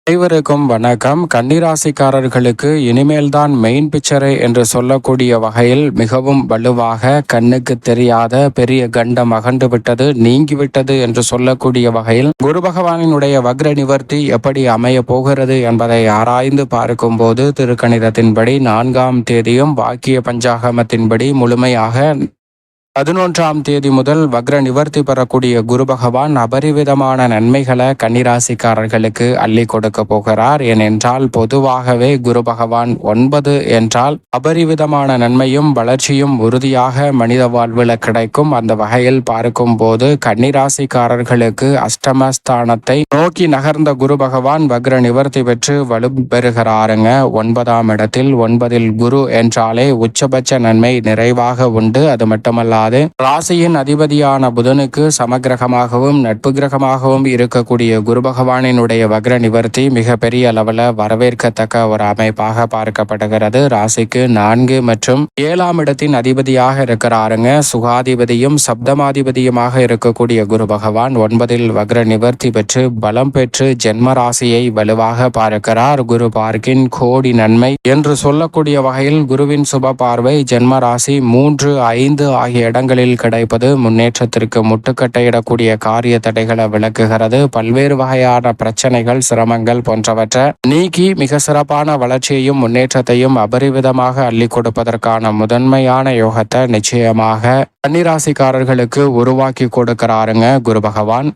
அனைவருக்கும் வணக்கம். கன்னிராசிக்காரர்களுக்கு இனிமேல்தான் மெயின் பிக்சரை என்று சொல்லக்கூடிய வகையில் மிகவும் வலுவாக கண்ணுக்கு தெரியாத பெரிய கண்டம் அகன்று விட்டது, நீங்கிவிட்டது என்று சொல்லக்கூடிய வகையில் குரு பகவானினுடைய வக்ர நிவர்த்தி எப்படி அமைய போகிறது என்பதை ஆராய்ந்து பார்க்கும் போது திருக்கணிதத்தின்படி 4ஆம் தேதியும் வாக்கிய பஞ்சாகமத்தின்படி முழுமையாக 11ஆம் தேதி முதல் வக்ர நிவர்த்தி பெறக்கூடிய குரு பகவான் அபரிவிதமான நன்மைகளை கன்னிராசிக்காரர்களுக்கு அள்ளி கொடுக்க போகிறார். ஏனென்றால் பொதுவாகவே குரு பகவான் 9 என்றால் அபரிவிதமான நன்மையும் வளர்ச்சியும் உறுதியாக மனித வாழ்வில் கிடைக்கும். அந்த வகையில் பார்க்கும் போது கன்னிராசிக்காரர்களுக்கு அஷ்டமஸ்தானத்தை நோக்கி நகர்ந்த குரு பகவான் வக்ர நிவர்த்தி பெற்று வலு பெறுகிறாருங்க. 9ஆம் இடத்தில் 9இல் குரு என்றாலே உச்சபட்ச நன்மை நிறைவாக உண்டு. அது மட்டுமல்ல, ராசியின் அதிபதியான புதனுக்கு சமகிரகமாகவும் நட்பு கிரகமாகவும் இருக்கக்கூடிய குரு பகவானினுடைய வக்ர நிவர்த்தி மிக பெரிய அளவில் வரவேற்கத்தக்க ஒரு அமைப்பாக பார்க்கப்படுகிறது. ராசிக்கு 4 மற்றும் 7ஆம் இடத்தின் அதிபதியாக இருக்கிறாருங்க. சுகாதிபதியும் சப்தமாதிபதியுமாக இருக்கக்கூடிய குரு பகவான் 9இல் வக்ர நிவர்த்தி பெற்று பலம் பெற்று ஜென்ம ராசியை வலுவாக பார்க்கிறார். குரு பார்க்கின் கோடி நன்மை என்று சொல்லக்கூடிய வகையில் குருவின் சுப பார்வை ஜென்ம ராசி 3, 5 ஆகிய இடங்களில் கிடைப்பது முன்னேற்றத்திற்கு முட்டுக்கட்டையிடக்கூடிய காரிய தடைகளை விளக்குகிறது. பல்வேறு வகையான பிரச்சனைகள், சிரமங்கள் போன்றவற்றை நீக்கி மிக சிறப்பான வளர்ச்சியையும் முன்னேற்றத்தையும் அபரிவிதமாக அள்ளி கொடுப்பதற்கான முதன்மையான யோகத்தை நிச்சயமாக கன்னிராசிக்காரர்களுக்கு உருவாக்கி கொடுக்கிறாருங்க குரு பகவான்.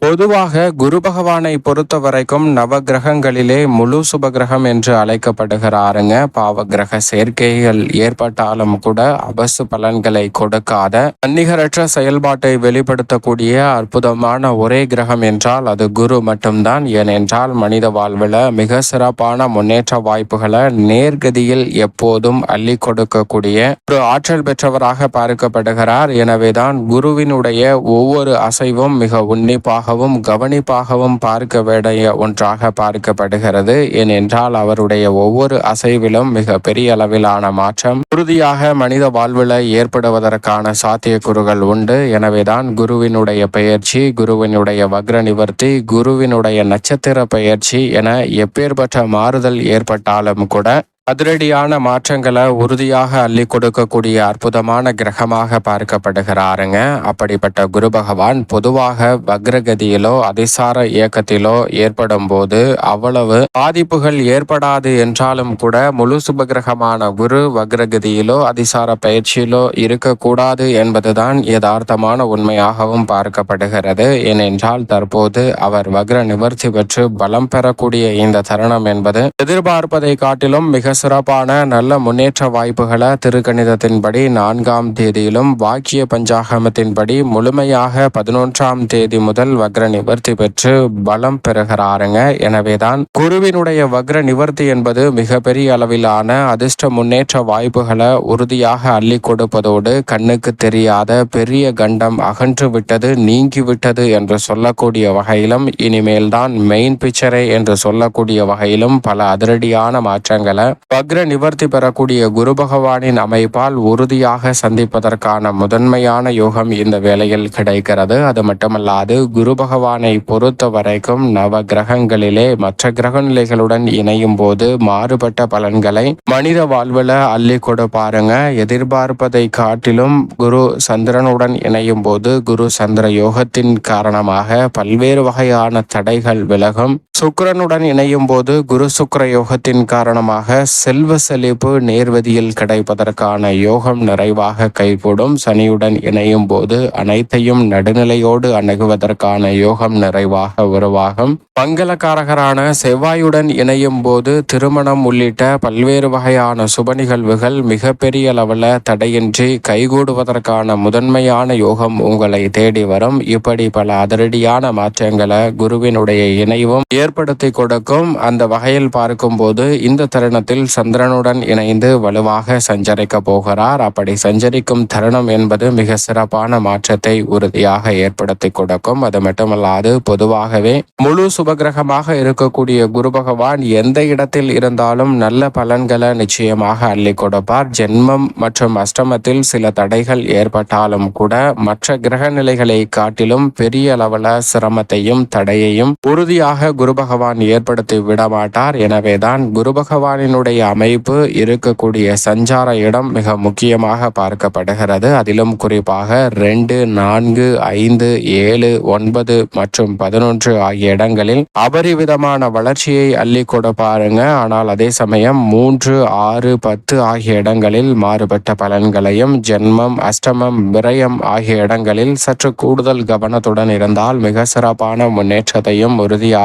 பொதுவாக குரு பகவானை பொறுத்த வரைக்கும் நவ கிரகங்களிலே முழு சுபகிரகம் என்று அழைக்கப்படுகிறாருங்க. பாவ கிரக சேர்க்கைகள் ஏற்பட்டாலும் கூட அபசு பலன்களை கொடுக்காத தன்னிகரற்ற செயல்பாட்டை வெளிப்படுத்தக்கூடிய அற்புதமான ஒரே கிரகம் என்றால் அது குரு மட்டும்தான். ஏனென்றால் மனித வாழ்வில் மிக சிறப்பான முன்னேற்ற வாய்ப்புகளை நேர்கதியில் எப்போதும் அள்ளி கொடுக்கக்கூடிய ஒரு ஆற்றல் பெற்றவராக பார்க்கப்படுகிறார். எனவேதான் குருவினுடைய ஒவ்வொரு அசைவும் மிக உன்னிப்பாக கவனிப்பாகவும் பார்க்க வேண்டிய ஒன்றாக பார்க்கப்படுகிறது. ஏனென்றால் அவருடைய ஒவ்வொரு அசைவிலும் மிக பெரிய அளவிலான மாற்றம் உறுதியாக மனித வாழ்வில் ஏற்படுவதற்கான சாத்தியக்கூறுகள் உண்டு. எனவேதான் குருவினுடைய பெயர்ச்சி, குருவினுடைய வக்ர நிவர்த்தி, குருவினுடைய நட்சத்திர பெயர்ச்சி என எப்பேற்பட்ட மாறுதல் ஏற்பட்டாலும் கூட அதிரடியான மாற்றங்களை உறுதியாக அள்ளி கொடுக்கக்கூடிய அற்புதமான கிரகமாக பார்க்கப்படுகிறாருங்க. அப்படிப்பட்ட குரு பகவான் பொதுவாக வக்ரகதியிலோ அதிசார இயக்கத்திலோ ஏற்படும் போது அவ்வளவு பாதிப்புகள் ஏற்படாது என்றாலும் கூட முழு சுபகிரகமான குரு வக்ரகதியிலோ அதிசார பயிற்சியிலோ இருக்கக்கூடாது என்பதுதான் யதார்த்தமான உண்மையாகவும் பார்க்கப்படுகிறது. ஏனென்றால் தற்போது அவர் வக்ர நிவர்த்தி பெற்று பலம் பெறக்கூடிய இந்த தருணம் என்பது எதிர்பார்ப்பதை காட்டிலும் மிக சிறப்பான நல்ல முன்னேற்ற வாய்ப்புகளை திருக்கணிதத்தின்படி 4ஆம் தேதியிலும் வாக்கிய பஞ்சாகமத்தின்படி முழுமையாக 11ஆம் தேதி முதல் வக்ர நிவர்த்தி பெற்று பலம் பெறுகிறாருங்க. எனவேதான் குருவினுடைய வக்ர நிவர்த்தி என்பது மிகப்பெரிய அளவிலான அதிர்ஷ்ட முன்னேற்ற வாய்ப்புகளை உறுதியாக அள்ளி கொடுப்பதோடு கண்ணுக்கு தெரியாத பெரிய கண்டம் அகன்று விட்டது, நீங்கிவிட்டது என்று சொல்லக்கூடிய வகையிலும் இனிமேல்தான் மெயின் பிக்சரை என்று சொல்லக்கூடிய வகையிலும் பல அதிரடியான மாற்றங்களை வக்ர நிவர்த்தி பெறக்கூடிய குரு பகவானின் அமைப்பால் உறுதியாக சந்திப்பதற்கான முதன்மையான யோகம் இந்த வேளையில் கிடைக்கிறது. அது மட்டுமல்லாது குரு பகவானை பொறுத்த வரைக்கும் நவ கிரகங்களிலே மற்ற கிரக நிலைகளுடன் இணையும் போது மாறுபட்ட பலன்களை மனித வாழ்வில் அள்ளி கொடுப்பாருங்க. எதிர்பார்ப்பதை காட்டிலும் குரு சந்திரனுடன் இணையும் போது குரு சந்திர யோகத்தின் காரணமாக பல்வேறு வகையான தடைகள் விலகும். சுக்கிரனுடன் இணையும் போது குரு சுக்கிர யோகத்தின் காரணமாக செல்வ செழிப்பு நேர்வதியில் கிடைப்பதற்கான யோகம் நிறைவாக கைகூடும். சனியுடன் இணையும் போது அனைத்தையும் நடுநிலையோடு அணுகுவதற்கான யோகம் நிறைவாக உருவாகும். மங்களகாரகரான செவ்வாயுடன் இணையும் போது திருமணம் உள்ளிட்ட பல்வேறு வகையான சுப நிகழ்வுகள் மிகப்பெரிய அளவில் தடையின்றி கைகூடுவதற்கான முதன்மையான யோகம் உங்களை தேடி வரும். இப்படி பல அதிரடியான மாற்றங்களை குருவினுடைய இணைவும் ஏற்படுத்தி கொடுக்கும். அந்த வகையில் பார்க்கும்போது இந்த தருணத்தில் சந்திரனுடன் இணைந்து வலுவாக சஞ்சரிக்க போகிறார். அப்படி சஞ்சரிக்கும் தருணம் என்பது மிக சிறப்பான மாற்றத்தை உறுதியாக ஏற்படுத்தி கொடுக்கும். அது மட்டுமல்லாது பொதுவாகவே முழு சுபகிரகமாக இருக்கக்கூடிய குரு பகவான் எந்த இடத்தில் இருந்தாலும் நல்ல பலன்களை நிச்சயமாக அள்ளி கொடுப்பார். ஜென்மம் மற்றும் அஷ்டமத்தில் சில தடைகள் ஏற்பட்டாலும் கூட மற்ற கிரக நிலைகளை காட்டிலும் பெரிய அளவில் சிரமத்தையும் தடையையும் உறுதியாக குரு குரு பகவான் ஏற்படுத்தி விடமாட்டார். எனவேதான் குரு பகவானினுடைய அமைப்பு இருக்கக்கூடிய சஞ்சார இடம் மிக முக்கியமாக பார்க்கப்படுகிறது. அதிலும் குறிப்பாக 2, 4, 5, 7, 9 மற்றும் 11 ஆகிய இடங்களில் அபரிவிதமான வளர்ச்சியை அள்ளி கொடுப்பாருங்க. ஆனால் அதே சமயம் 3, 6, 10 ஆகிய இடங்களில் மாறுபட்ட பலன்களையும், ஜென்மம், அஷ்டமம், விரயம் ஆகிய இடங்களில் சற்று கூடுதல் கவனத்துடன் இருந்தால் மிக சிறப்பான முன்னேற்றத்தையும் உறுதியாக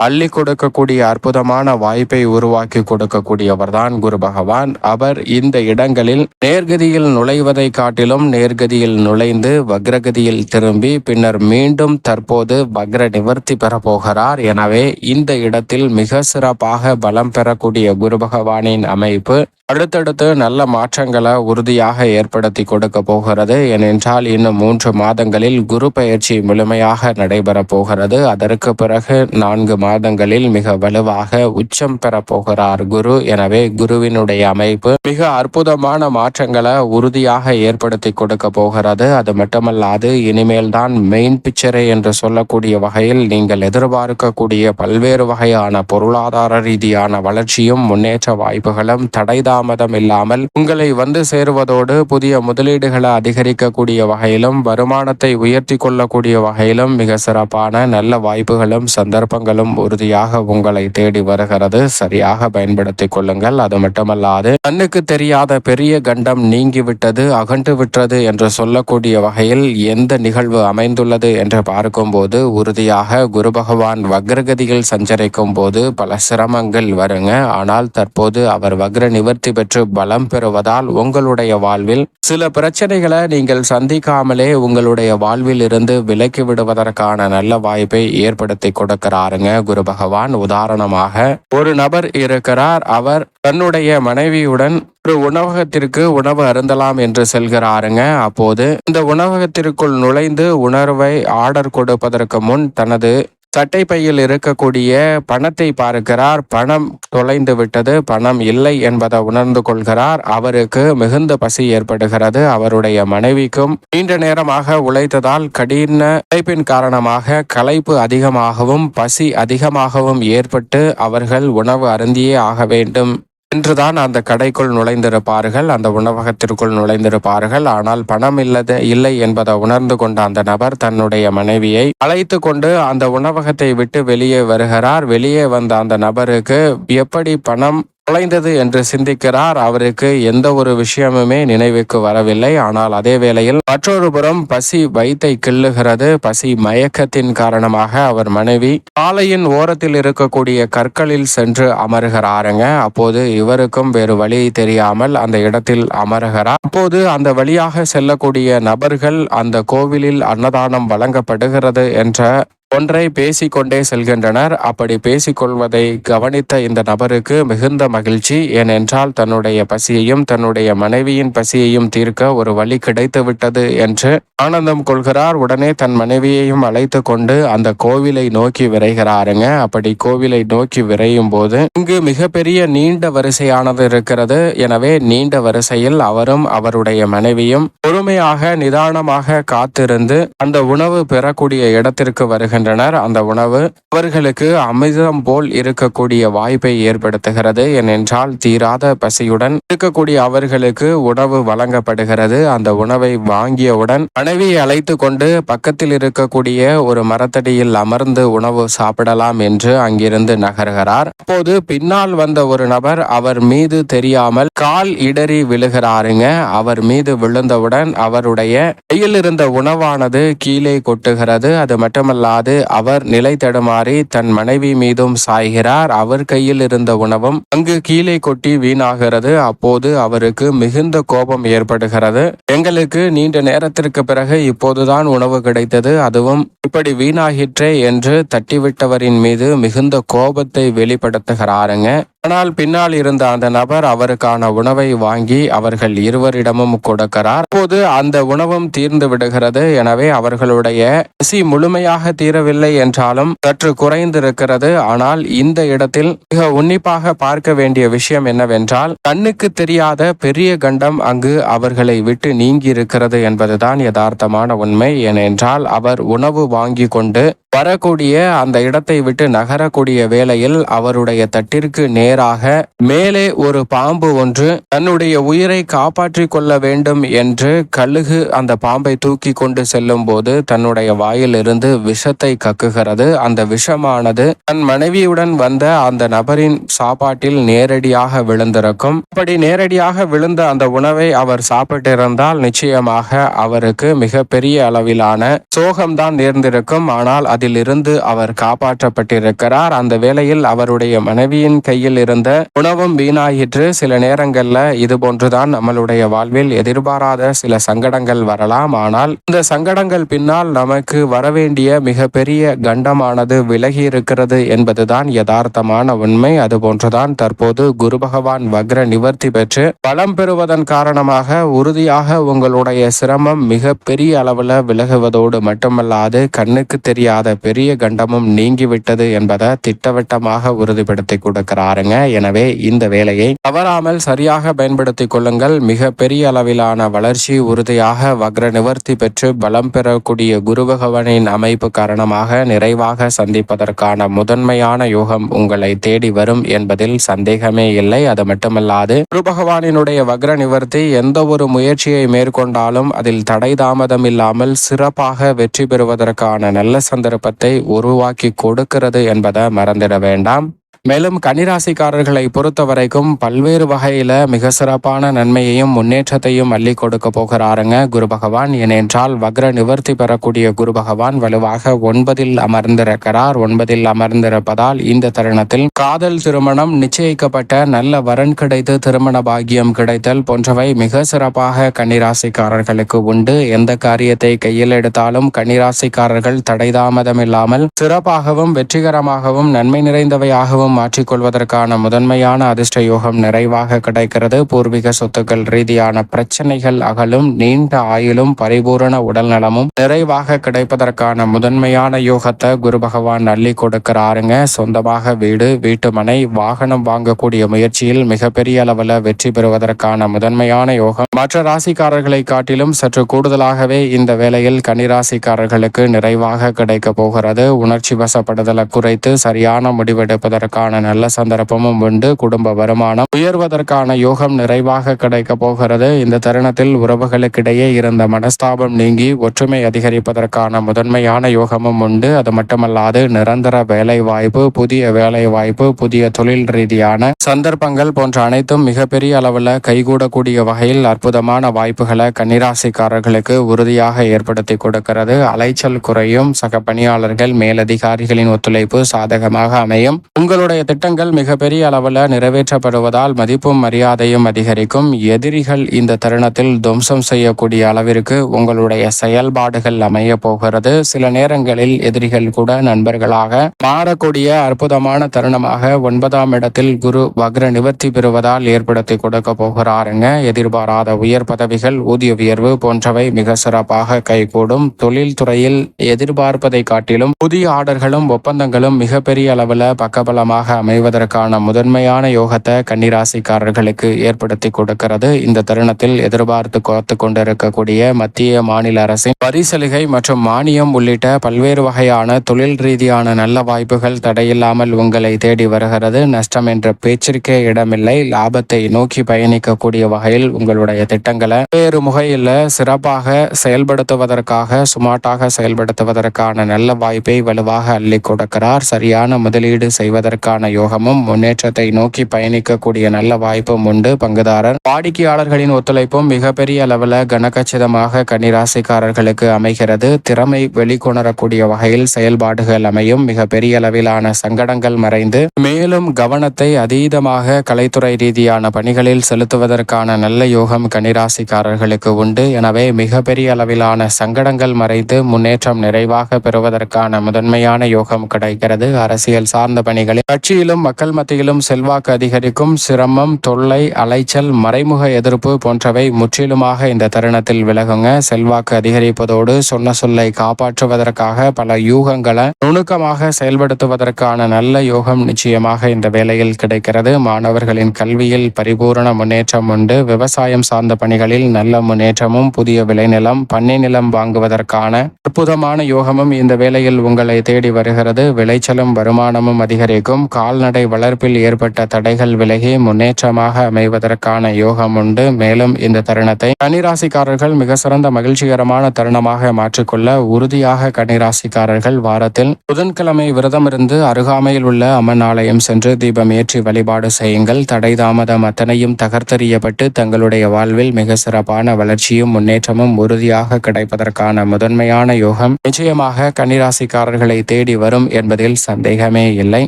அள்ளி கொடுக்கக்கூடிய அற்புதமான வாய்ப்பை உருவாக்கி கொடுக்கக்கூடியவர் தான் குரு பகவான். அவர் இந்த இடங்களில் நேர்கதியில் நுழைவதை காட்டிலும் நேர்கதியில் நுழைந்து வக்ரகதியில் திரும்பி பின்னர் மீண்டும் தற்போது வக்ர நிவர்த்தி பெற போகிறார். எனவே இந்த இடத்தில் மிக சிறப்பாக பலம் பெறக்கூடிய குரு பகவானின் அமைப்பு அடுத்தடுத்து நல்ல மாற்றங்களை உறுதியாக ஏற்படுத்தி கொடுக்க போகிறது. ஏனென்றால் இன்னும் 3 மாதங்களில் குரு பயிற்சி முழுமையாக நடைபெற போகிறது. அதற்கு பிறகு 4 மாதங்களில் மிக வலுவாக உச்சம் பெற போகிறார் குரு. எனவே குருவினுடைய அமைப்பு மிக அற்புதமான மாற்றங்களை உறுதியாக ஏற்படுத்தி கொடுக்க போகிறது. அது மட்டுமல்லாது இனிமேல் தான் மெயின் பிக்சரே என்று சொல்லக்கூடிய வகையில் நீங்கள் எதிர்பார்க்கக்கூடிய பல்வேறு வகையான பொருளாதார ரீதியான வளர்ச்சியும் முன்னேற்ற வாய்ப்புகளும் தடைதாமதம் இல்லாமல் உங்களை வந்து சேருவதோடு புதிய முதலீடுகளை அதிகரிக்கக்கூடிய வகையிலும் வருமானத்தை உயர்த்தி கொள்ளக்கூடிய வகையிலும் மிக சிறப்பான நல்ல வாய்ப்புகளும் சந்தர்ப்பங்களும் உறுதியாக உங்களை தேடி வருகிறது. சரியாக பயன்படுத்திக் கொள்ளுங்கள். அது மட்டுமல்லாது கண்ணுக்கு தெரியாத பெரிய கண்டம் நீங்கிவிட்டது, அகன்று விட்டது என்று சொல்லக்கூடிய வகையில் எந்த நிகழ்வு அமைந்துள்ளது என்று பார்க்கும்போது உறுதியாக குரு பகவான் வக்ரகதியில் சஞ்சரிக்கும் போது பல சிரமங்கள் வருங்க. ஆனால் தற்போது அவர் வக்ர நிவர்த்தி பெற்று பலம் பெறுவதால் உங்களுடைய வாழ்வில் சில பிரச்சனைகளை நீங்கள் சந்திக்காமலே உங்களுடைய வாழ்வில் இருந்து விலக்கி விடுவதற்கான நல்ல வாய்ப்பை ஏற்படுத்தி கொடுக்கிறாருங்க குரு பகவான். உதாரணமாக ஒரு நபர் இருக்கிறார். அவர் தன்னுடைய மனைவியுடன் ஒரு உணவகத்திற்கு உணவு அருந்தலாம் என்று செல்கிறாருங்க. அப்போது இந்த உணவகத்திற்குள் நுழைந்து உணர்வை ஆர்டர் கொடுப்பதற்கு முன் தனது சட்டை பையில் இருக்கக்கூடிய பணத்தை பார்க்கிறார். பணம் தொலைந்து விட்டது, பணம் இல்லை என்பதை உணர்ந்து கொள்கிறார். அவருக்கு மிகுந்த பசி ஏற்படுகிறது. அவருடைய மனைவிக்கும் நீண்ட நேரமாக உழைத்ததால் கடின உழைப்பின் காரணமாக களைப்பு அதிகமாகவும் பசி அதிகமாகவும் ஏற்பட்டு அவர்கள் உணவு அருந்தியே ஆக வேண்டும் என்றுதான் அந்த கடைக்குள் நுழைந்திருப்பார்கள், அந்த உணவகத்திற்குள் நுழைந்திருப்பார்கள். ஆனால் பணம் இல்லை என்பதை உணர்ந்து கொண்ட அந்த நபர் தன்னுடைய மனைவியை அழைத்து கொண்டு அந்த உணவகத்தை விட்டு வெளியே வருகிறார். வெளியே வந்த அந்த நபருக்கு எப்படி பணம் தொலைந்தது என்று சிந்திக்கிறார். அவருக்கு எந்த ஒரு விஷயமுமே நினைவுக்கு வரவில்லை. ஆனால் அதே வேளையில் மற்றொரு புறம் பசி வயித்தை கிள்ளுகிறது. பசி மயக்கத்தின் காரணமாக அவர் மனைவி சாலையின் ஓரத்தில் இருக்கக்கூடிய கற்களில் சென்று அமருகிறாருங்க. அப்போது இவருக்கும் வேறு வழி தெரியாமல் அந்த இடத்தில் அமருகிறார். அப்போது அந்த வழியாக செல்லக்கூடிய நபர்கள் அந்த கோவிலில் அன்னதானம் வழங்கப்படுகிறது என்ற ஒன்றை பேசிக்கொண்டே செல்கின்றனர். அப்படி பேசிக்கொள்வதை கவனித்த இந்த நபருக்கு மிகுந்த மகிழ்ச்சி. ஏனென்றால் தன்னுடைய பசியையும் தன்னுடைய மனைவியின் பசியையும் தீர்க்க ஒரு வழி கிடைத்து விட்டது என்று ஆனந்தம் கொள்கிறார். உடனே தன் மனைவியையும் அழைத்து கொண்டு அந்த கோவிலை நோக்கி விரைகிறாருங்க. அப்படி கோவிலை நோக்கி விரையும் போது இங்கு மிகப்பெரிய நீண்ட வரிசையானது இருக்கிறது. எனவே நீண்ட வரிசையில் அவரும் அவருடைய மனைவியும் பொறுமையாக நிதானமாக காத்திருந்து அந்த உணவு பெறக்கூடிய இடத்திற்கு வருகின்றனர். அந்த உணவு அவர்களுக்கு அமிர்தம் போல் இருக்கக்கூடிய வாய்ப்பை ஏற்படுத்துகிறது. ஏனென்றால் தீராத பசியுடன் இருக்கக்கூடிய அவர்களுக்கு உணவு வழங்கப்படுகிறது. அந்த உணவை வாங்கியவுடன் மனைவியை அழைத்து கொண்டு பக்கத்தில் இருக்கக்கூடிய ஒரு மரத்தடியில் அமர்ந்து உணவு சாப்பிடலாம் என்று அங்கிருந்து நகர்கிறார். அப்போது பின்னால் வந்த ஒரு நபர் அவர் மீது தெரியாமல் கால் இடறி விழுகிறாருங்க. அவர் மீது விழுந்தவுடன் அவருடைய கையில் இருந்த உணவானது கீழே கொட்டுகிறது. அது மட்டுமல்லாது அவர் நிலை தடுமாறி தன் மனைவி மீதும் சாய்கிறார். அவர் கையில் இருந்த உணவும் அங்கு கீழே கொட்டி வீணாகிறது. அப்போது அவருக்கு மிகுந்த கோபம் ஏற்படுகிறது. எங்களுக்கு நீண்ட நேரத்திற்கு பிறகு இப்போதுதான் உணவு கிடைத்தது, அதுவும் இப்படி வீணாகிற்றே என்று தட்டிவிட்டவரின் மீது மிகுந்த கோபத்தை வெளிப்படுத்துகிறாருங்க. ஆனால் பின்னால் இருந்த அந்த நபர் அவருக்கான உணவை வாங்கி அவர்கள் இருவரிடமும் கொடுக்கிறார். அப்போது அந்த உணவும் தீர்ந்து விடுகிறது. எனவே அவர்களுடைய பசி முழுமையாக தீரவில்லை என்றாலும் சற்று குறைந்திருக்கிறது. ஆனால் இந்த இடத்தில் மிக உன்னிப்பாக பார்க்க வேண்டிய விஷயம் என்னவென்றால், கண்ணுக்கு தெரியாத பெரிய கண்டம் அங்கு அவர்களை விட்டு நீங்கி இருக்கிறது என்பதுதான் யதார்த்தமான உண்மை. ஏனென்றால் அவர் உணவு வாங்கி கொண்டு வரக்கூடிய அந்த இடத்தை விட்டு நகரக்கூடிய வேளையில் அவருடைய தட்டிற்கு நேராக மேலே ஒரு பாம்பு ஒன்று தன்னுடைய உயிரை காப்பாற்றிக் கொள்ள வேண்டும் என்று கழுகு அந்த பாம்பை தூக்கி கொண்டு செல்லும் போது தன்னுடைய வாயில் இருந்து விஷத்தை கக்குகிறது. அந்த விஷமானது தன் மனைவியுடன் வந்த அந்த நபரின் சாப்பாட்டில் நேரடியாக விழுந்திருக்கும். அப்படி நேரடியாக விழுந்த அந்த உணவை அவர் சாப்பிட்டிருந்தால் நிச்சயமாக அவருக்கு மிக பெரிய அளவிலான சோகம்தான் நேர்ந்திருக்கும். ஆனால் அதிலிருந்து அவர் காப்பாற்றப்பட்டிருக்கிறார். அந்த வேளையில் அவருடைய மனைவியின் கையில் இருந்த உணவும் வீணாயிற்று. சில நேரங்கள்ல இது போன்றுதான் நம்மளுடைய வாழ்வில் எதிர்பாராத சில சங்கடங்கள் வரலாம். ஆனால் இந்த சங்கடங்கள் பின்னால் நமக்கு வரவேண்டிய மிகப்பெரிய கண்டமானது விலகி இருக்கிறது என்பதுதான் யதார்த்தமான உண்மை. அதுபோன்றுதான் தற்போது குரு பகவான் வக்ர நிவர்த்தி பெற்று பலம் பெறுவதன் காரணமாக உறுதியாக உங்களுடைய சிரமம் மிக பெரிய அளவுல விலகுவதோடு மட்டுமல்லாது கண்ணுக்கு தெரியாத பெரிய கண்டமும் நீங்கிவிட்டது என்பதை திட்டவட்டமாக உறுதிப்படுத்தி கொடுக்கிறாருங்க. எனவே இந்த வேலையை தவறாமல் சரியாக பயன்படுத்திக் கொள்ளுங்கள். மிக பெரிய அளவிலான வளர்ச்சி உறுதியாக வக்ர நிவர்த்தி பெற்று பலம் பெறக்கூடிய குரு பகவானின் அமைப்பு காரணமாக நிறைவாக சந்திப்பதற்கான முதன்மையான யோகம் உங்களை தேடி வரும் என்பதில் சந்தேகமே இல்லை. அது மட்டுமல்லாது குரு பகவானினுடைய வக்ர நிவர்த்தி எந்த ஒரு முயற்சியை மேற்கொண்டாலும் அதில் தடை தாமதம் இல்லாமல் சிறப்பாக வெற்றி பெறுவதற்கான நல்ல சந்தர்ப்பத்தை உருவாக்கி கொடுக்கிறது என்பதை மறந்திட வேண்டாம். மேலும் கன்னிராசிக்காரர்களை பொறுத்த வரைக்கும் பல்வேறு வகையில மிக சிறப்பான நன்மையையும் முன்னேற்றத்தையும் அள்ளி கொடுக்க போகிறாருங்க குரு பகவான். ஏனென்றால் வக்ர நிவர்த்தி பெறக்கூடிய குரு பகவான் வலுவாக 9 அமர்ந்திருக்கிறார். 9 அமர்ந்திருப்பதால் இந்த தருணத்தில் காதல், திருமணம், நிச்சயிக்கப்பட்ட நல்ல வரன் கிடைத்து திருமண பாக்கியம் கிடைத்தல் போன்றவை மிக சிறப்பாக கன்னிராசிக்காரர்களுக்கு உண்டு. எந்த காரியத்தை கையில் எடுத்தாலும் கன்னிராசிக்காரர்கள் தடைதாமதம் இல்லாமல் சிறப்பாகவும் வெற்றிகரமாகவும் நன்மை நிறைந்தவையாகவும் மாற்றிக்கொள்வதற்கான முதன்மையான அதிர்ஷ்ட யோகம் நிறைவாக கிடைக்கிறது. பூர்வீக சொத்துக்கள் ரீதியான பிரச்சனைகள் அகலும். நீண்ட ஆயுளும் பரிபூரண உடல் நலமும் நிறைவாக கிடைப்பதற்கான முதன்மையான யோகத்தை குரு பகவான் அள்ளி கொடுக்கிறாருங்க. சொந்தமாக வீடு, வீட்டுமனை, வாகனம் வாங்கக்கூடிய முயற்சியில் மிகப்பெரிய அளவில் வெற்றி பெறுவதற்கான முதன்மையான யோகம் மற்ற ராசிக்காரர்களை காட்டிலும் சற்று கூடுதலாகவே இந்த வேளையில் கன்னிராசிக்காரர்களுக்கு நிறைவாக கிடைக்க போகிறது. உணர்ச்சி வசப்படுதலை குறைத்து சரியான முடிவெடுப்பதற்கான நல்ல சந்தர்ப்பமும் உண்டு. குடும்ப வருமானம் உயர்வதற்கான யோகம் நிறைவாக கிடைக்க போகிறது. இந்த தருணத்தில் உறவுகளுக்கிடையே இருந்த மனஸ்தாபம் நீங்கி ஒற்றுமை அதிகரிப்பதற்கான முதன்மையான யோகமும் உண்டு. அது மட்டுமல்லாது நிரந்தர வேலை வாய்ப்பு, புதிய வேலை வாய்ப்பு, புதிய தொழில் ரீதியான சந்தர்ப்பங்கள் போன்ற அனைத்தும் மிகப்பெரிய அளவில் கைகூடக்கூடிய வகையில் அற்புதமான வாய்ப்புகளை கன்னிராசிக்காரர்களுக்கு உறுதியாக ஏற்படுத்தி கொடுக்கிறது. அலைச்சல் குறையும். சக பணியாளர்கள், மேலதிகாரிகளின் ஒத்துழைப்பு சாதகமாக அமையும். உங்களுடைய திட்டங்கள் மிகப்பெரிய அளவில் நிறைவேற்றப்படுவதால் மதிப்பும் மரியாதையும் அதிகரிக்கும். எதிரிகள் இந்த தருணத்தில் துவம்சம் செய்யக்கூடிய அளவிற்கு உங்களுடைய செயல்பாடுகள் அமைய போகிறது. சில நேரங்களில் எதிரிகள் கூட நண்பர்களாக மாறக்கூடிய அற்புதமான தருணமாக 9ஆம் இடத்தில் குரு வக்ர நிவர்த்தி பெறுவதால் ஏற்படுத்தி கொடுக்க போகிறாருங்க. எதிர்பாராத உயர் பதவிகள், ஊதிய உயர்வு போன்றவை மிக சிறப்பாக கைகூடும். தொழில் துறையில் எதிர்பார்ப்பதை காட்டிலும் புதிய ஆர்டர்களும் ஒப்பந்தங்களும் மிகப்பெரிய அளவில் பக்கபலமாக அமைவதற்கான முதன்மையான யோகத்தை கன்னிராசிக்காரர்களுக்கு ஏற்படுத்தி கொடுக்கிறது. இந்த தருணத்தில் எதிர்பார்த்து காத்து கொண்டிருக்கக்கூடிய மத்திய மாநில அரசின் வரி சலுகை மற்றும் மானியம் உள்ளிட்ட பல்வேறு வகையான தொழில் ரீதியான நல்ல வாய்ப்புகள் தடையில்லாமல் உங்களை தேடி வருகிறது. நஷ்டம் என்ற பேச்சிற்கே இடமில்லை. லாபத்தை நோக்கி பயணிக்கக்கூடிய வகையில் உங்களுடைய திட்டங்களை வேறு முகையில் சிறப்பாக செயல்படுத்துவதற்காக, சுமார்ட்டாக செயல்படுத்துவதற்கான நல்ல வாய்ப்பை வலுவாக அள்ளி கொடுக்கிறார். சரியான முதலீடு செய்வதற்கான யோகமும் முன்னேற்றத்தை நோக்கி பயணிக்கக்கூடிய நல்ல வாய்ப்பும் உண்டு. பங்குதாரர், வாடிக்கையாளர்களின் ஒத்துழைப்பும் மிகப்பெரிய அளவில் கனகச்சிதமாக கன்னிராசிக்காரர்களுக்கு அமைகிறது. திறமை வெளிக்கொணரக்கூடிய வகையில் செயல்பாடுகள் அமையும். மிக பெரிய அளவிலான சங்கடங்கள் மறைந்து மேலும் கவனத்தை அதீதமாக கலைத்துறை ரீதியான பணிகளில் செலுத்துவதற்கான நல்ல யோகம் கன்னிராசிக்காரர்களுக்கு உண்டு. எனவே மிகப்பெரிய அளவிலான சங்கடங்கள் மறைந்து முன்னேற்றம் நிறைவாக பெறுவதற்கான முதன்மையான யோகம் கிடைக்கிறது. அரசியல் சார்ந்த பணிகளில் கட்சியிலும் மக்கள் மத்தியிலும் செல்வாக்கு அதிகரிக்கும். சிரமம், தொல்லை, அலைச்சல், மறைமுக எதிர்ப்பு போன்றவை முற்றிலுமாக இந்த தருணத்தில் விலகுங்க. செல்வாக்கு அதிகரிப்பதோடு சொன்ன சொல்லை காப்பாற்றுவதற்காக பல யூகங்களை நுணுக்கமாக செயல்படுத்துவதற்கான நல்ல யோகம் நிச்சயமாக இந்த வேளையில் கிடைக்கிறது. மாணவர்களின் கல்வியில் பரிபூரண முன்னேற்றம் உண்டு. விவசாயம் சார்ந்த பணிகளில் நல்ல முன்னேற்றமும், புதிய விளைநிலம், பண்ணை நிலம் வாங்குவதற்கான அற்புதமான யோகமும் இந்த வேளையில் உங்களை தேடி வருகிறது. விளைச்சலும் வருமானமும் அதிகரிக்கும். கால்நடை வளர்ப்பில் ஏற்பட்ட தடைகள் விலகி முன்னேற்றமாக அமைவதற்கான யோகம் உண்டு. மேலும் இந்த தருணத்தை கன்னிராசிக்காரர்கள் மிக சிறந்த மகிழ்ச்சிகரமான தருணமாக மாற்றிக்கொள்ள உறுதியாக கன்னிராசிக்காரர்கள் வாரத்தில் புதன்கிழமை விரதம் இருந்து அருகாமையில் உள்ள அம்மன் ஆலயம் சென்று தீபம் ஏற்றி வழிபாடு செய்யுங்கள். தடை தாமதம் அத்தனையும் தகர்த்தெறியப்பட்டு தங்களுடைய வாழ்வில் மிக சிறப்பான வளர்ச்சியும் முன்னேற்றமும் உறுதியாக கிடைப்பதற்கான முதன்மையான யோகம் நிச்சயமாக கன்னிராசிக்காரர்களை தேடி வரும் என்பதில் சந்தேகமே இல்லை.